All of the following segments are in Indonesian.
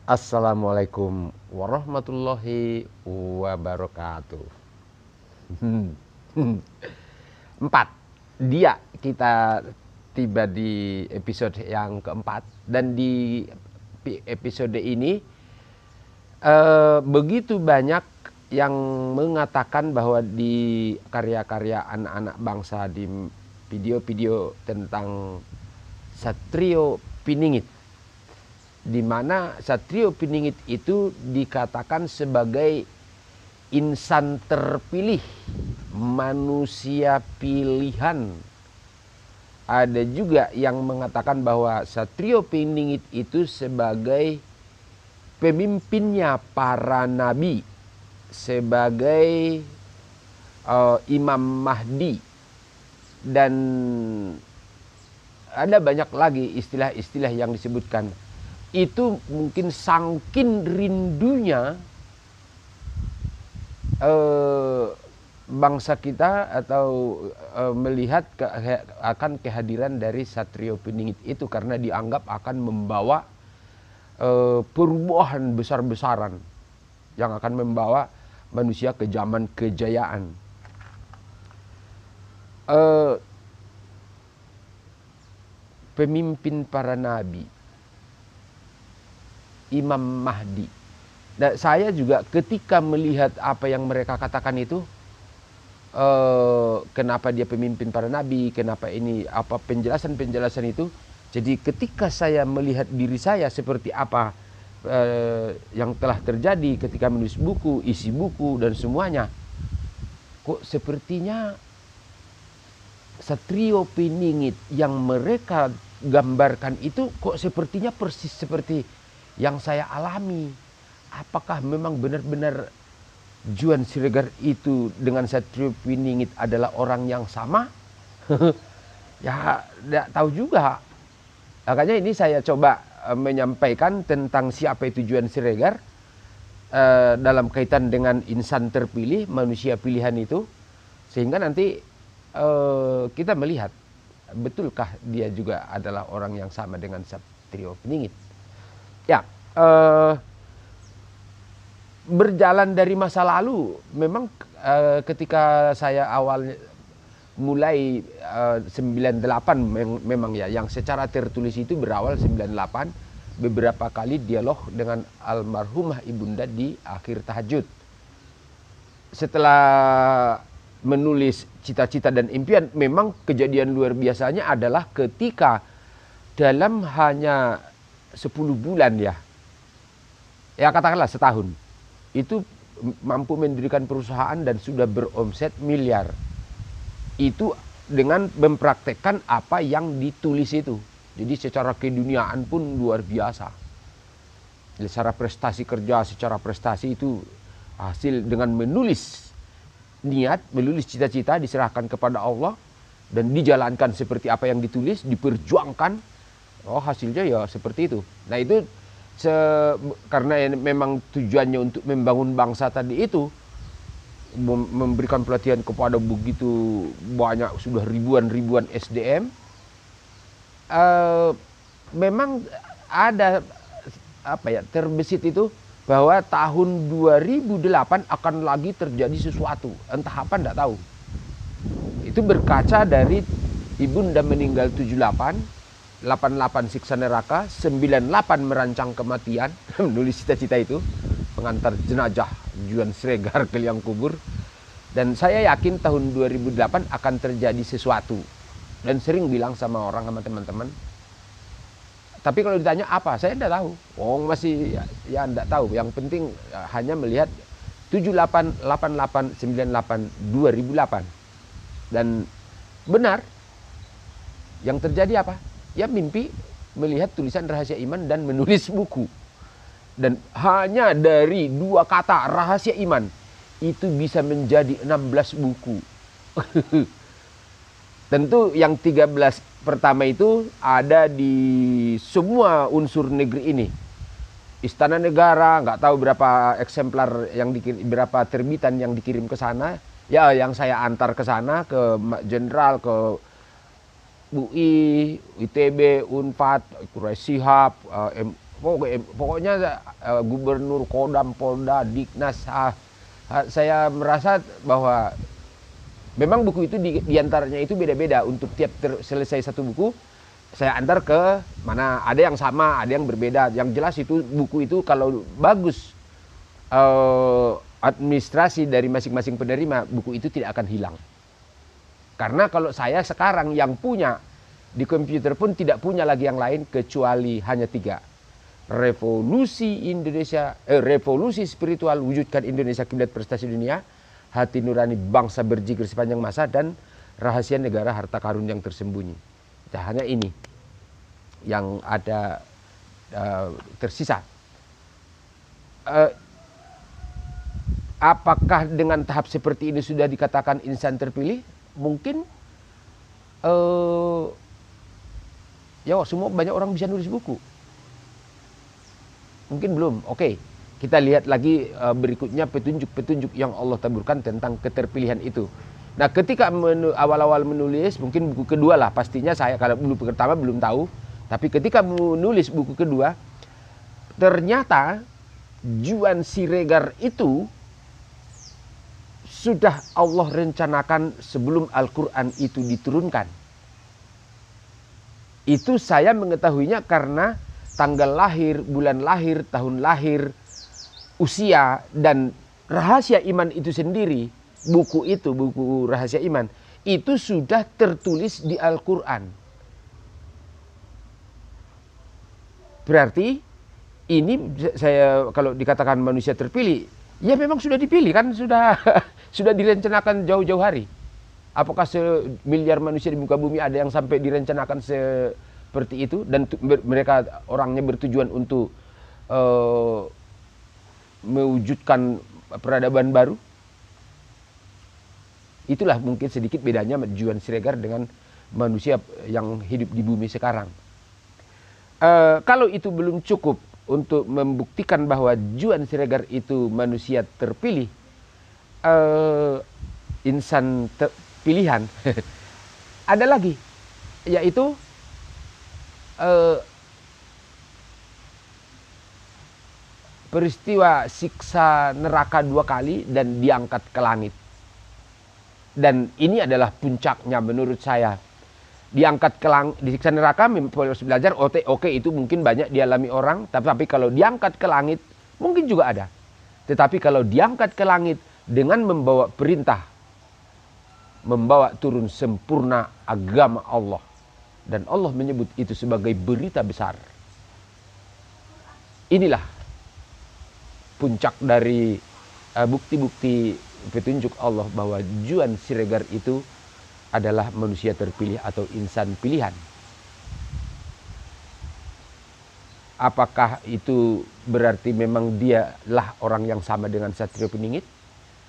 Assalamualaikum warahmatullahi wabarakatuh. Empat. Dia kita tiba di episode yang keempat. Dan di episode ini begitu banyak yang mengatakan bahwa di karya-karya anak-anak bangsa, di video-video tentang Satrio Piningit, di mana Satrio Piningit itu dikatakan sebagai insan terpilih, manusia pilihan. Ada juga yang mengatakan bahwa Satrio Piningit itu sebagai pemimpinnya para nabi, sebagai Imam Mahdi, dan ada banyak lagi istilah-istilah yang disebutkan. Itu mungkin sangkin rindunya bangsa kita atau melihat akan kehadiran dari Satrio Piningit itu, karena dianggap akan membawa perubahan besar-besaran yang akan membawa manusia ke zaman kejayaan. Pemimpin para nabi, Imam Mahdi. Dan saya juga ketika melihat apa yang mereka katakan itu, kenapa dia pemimpin para nabi, kenapa ini, apa penjelasan-penjelasan itu. Jadi ketika saya melihat diri saya seperti apa yang telah terjadi ketika menulis buku, isi buku dan semuanya, kok sepertinya Satrio Piningit yang mereka gambarkan itu kok sepertinya persis seperti yang saya alami. Apakah memang benar-benar Juan Siregar itu dengan Satrio Piningit adalah orang yang sama? Ya, tidak tahu juga. Makanya ini saya coba menyampaikan tentang siapa itu Juan Siregar dalam kaitan dengan insan terpilih, manusia pilihan itu, sehingga nanti kita melihat betulkah dia juga adalah orang yang sama dengan Satrio Piningit. Ya, berjalan dari masa lalu, memang ketika saya awalnya mulai 98 memang ya, yang secara tertulis itu berawal 98, beberapa kali dialog dengan almarhumah ibunda di akhir tahajud. Setelah menulis cita-cita dan impian, memang kejadian luar biasanya adalah ketika dalam hanya 10 bulan ya katakanlah setahun, itu mampu mendirikan perusahaan dan sudah beromset miliar. Itu dengan mempraktekkan apa yang ditulis itu. Jadi secara keduniaan pun luar biasa. Secara prestasi kerja, secara prestasi itu hasil dengan menulis niat, menulis cita-cita, diserahkan kepada Allah dan dijalankan seperti apa yang ditulis, diperjuangkan. Oh, hasilnya ya seperti itu. Nah itu karena memang tujuannya untuk membangun bangsa tadi itu, memberikan pelatihan kepada begitu banyak, sudah ribuan SDM. Memang ada terbesit itu bahwa tahun 2008 akan lagi terjadi sesuatu, entah apa tidak tahu. Itu berkaca dari ibunda meninggal 78, 88 siksa neraka, 98 merancang kematian, menulis cita-cita itu, pengantar jenazah Juan Siregar ke liang kubur. Dan saya yakin tahun 2008 akan terjadi sesuatu. Dan sering bilang sama orang, sama teman-teman. Tapi kalau ditanya apa, saya tidak tahu. Oh, masih ya tidak tahu. Yang penting hanya melihat 78, 88, 98, 2008. Dan benar, yang terjadi apa? Ya mimpi melihat tulisan rahasia iman dan menulis buku. Dan hanya dari 2 kata rahasia iman itu bisa menjadi 16 buku. Tentu yang 13 pertama itu ada di semua unsur negeri ini. Istana Negara, nggak tahu berapa eksemplar yang dikirim, berapa terbitan yang dikirim ke sana. Ya, yang saya antar ke sana, ke Jenderal, ke UI, ITB, Unpad, Quraisy Shihab, pokoknya gubernur, kodam, polda, diknas. Saya merasa bahwa memang buku itu diantaranya itu beda-beda. Untuk tiap selesai satu buku, saya antar ke mana, ada yang sama, ada yang berbeda. Yang jelas itu buku itu kalau bagus administrasi dari masing-masing penerima, buku itu tidak akan hilang. Karena kalau saya sekarang yang punya di komputer pun tidak punya lagi yang lain kecuali hanya 3. Revolusi Indonesia, revolusi spiritual, wujudkan Indonesia kiblat prestasi dunia, hati nurani bangsa berjigir sepanjang masa, dan rahasia negara harta karun yang tersembunyi. Hanya ini yang ada tersisa. Apakah dengan tahap seperti ini sudah dikatakan insan terpilih? Mungkin ya semua banyak orang bisa nulis buku. Mungkin belum. Oke, kita lihat lagi berikutnya petunjuk-petunjuk yang Allah taburkan tentang keterpilihan itu. Nah, ketika awal-awal menulis, mungkin buku kedua lah pastinya saya, kalau buku pertama belum tahu. Tapi ketika menulis buku kedua, ternyata Juan Siregar itu sudah Allah rencanakan sebelum Al-Quran itu diturunkan. Itu saya mengetahuinya karena tanggal lahir, bulan lahir, tahun lahir, usia, dan rahasia iman itu sendiri, buku itu, buku rahasia iman, itu sudah tertulis di Al-Quran. Berarti ini saya kalau dikatakan manusia terpilih, ya memang sudah dipilih kan, sudah sudah direncanakan jauh-jauh hari. Apakah semiliar manusia di muka bumi ada yang sampai direncanakan seperti itu, dan mereka orangnya bertujuan untuk mewujudkan peradaban baru? Itulah mungkin sedikit bedanya Juan Siregar dengan manusia yang hidup di bumi sekarang. Kalau itu belum cukup untuk membuktikan bahwa Juan Siregar itu manusia terpilih, insan pilihan, ada lagi, yaitu peristiwa siksa neraka 2 kali dan diangkat ke langit. Dan ini adalah puncaknya menurut saya. Diangkat ke langit, disiksa neraka, harus belajar, oke itu mungkin banyak dialami orang, tapi kalau diangkat ke langit mungkin juga ada. Tetapi kalau diangkat ke langit dengan membawa perintah, membawa turun sempurna agama Allah, dan Allah menyebut itu sebagai berita besar. Inilah puncak dari bukti-bukti petunjuk Allah bahwa Juan Siregar itu adalah manusia terpilih atau insan pilihan. Apakah itu berarti memang dialah orang yang sama dengan Satrio Piningit?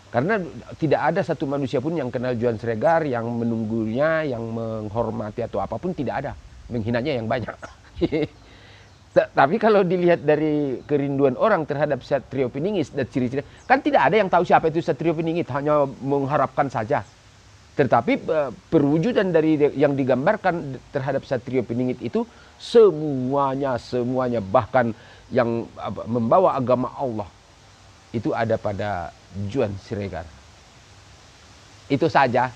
Karena tidak ada satu manusia pun yang kenal Juan Siregar, yang menunggunya, yang menghormati atau apapun, tidak ada. Menghinanya yang banyak. Tapi kalau dilihat dari kerinduan orang terhadap Satrio Piningit dan ciri-ciri, kan tidak ada yang tahu siapa itu Satrio Piningit, hanya mengharapkan saja. Tetapi perwujudan dari yang digambarkan terhadap Satrio Piningit itu semuanya bahkan yang membawa agama Allah itu ada pada Juan Siregar. Itu saja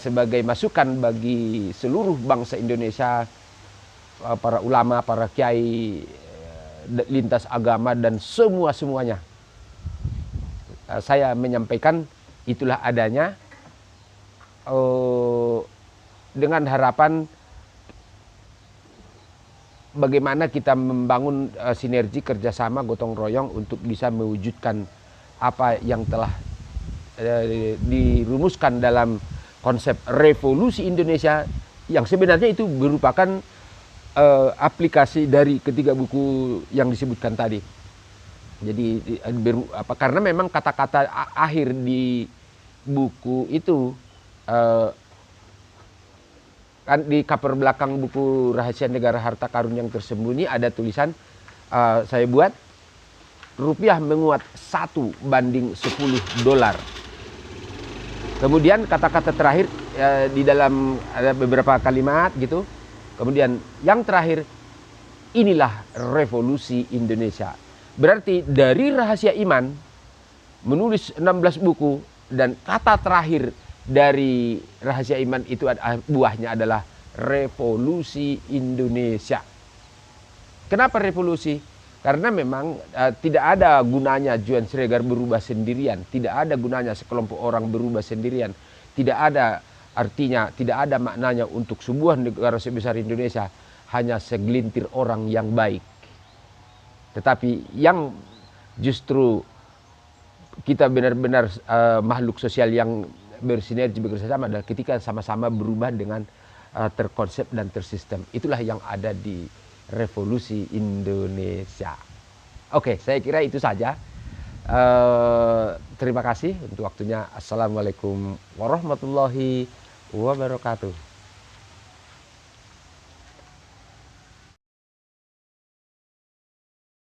sebagai masukan bagi seluruh bangsa Indonesia, para ulama, para kiai, lintas agama, dan semuanya. Saya menyampaikan itulah adanya, dengan harapan bagaimana kita membangun sinergi kerjasama gotong royong untuk bisa mewujudkan apa yang telah dirumuskan dalam konsep revolusi Indonesia, yang sebenarnya itu merupakan aplikasi dari ketiga buku yang disebutkan tadi. Jadi karena memang kata-kata akhir di buku itu, kan di cover belakang buku Rahasia Negara Harta Karun yang Tersembunyi ada tulisan, saya buat, rupiah menguat 1:10 dolar. Kemudian kata-kata terakhir di dalam ada beberapa kalimat gitu. Kemudian yang terakhir, Inilah revolusi Indonesia. Berarti dari Rahasia Iman menulis 16 buku dan kata terakhir dari Rahasia Iman itu buahnya adalah revolusi Indonesia. Kenapa revolusi? Karena memang tidak ada gunanya Juan Sregar berubah sendirian, tidak ada gunanya sekelompok orang berubah sendirian, tidak ada artinya, tidak ada maknanya untuk sebuah negara sebesar Indonesia hanya segelintir orang yang baik. Tetapi yang justru kita benar-benar makhluk sosial yang bersinergi bekerjasama adalah ketika sama-sama berubah dengan terkonsep dan tersistem. Itulah yang ada di revolusi Indonesia. Oke, saya kira itu saja. Terima kasih untuk waktunya. Assalamualaikum warahmatullahi wabarakatuh.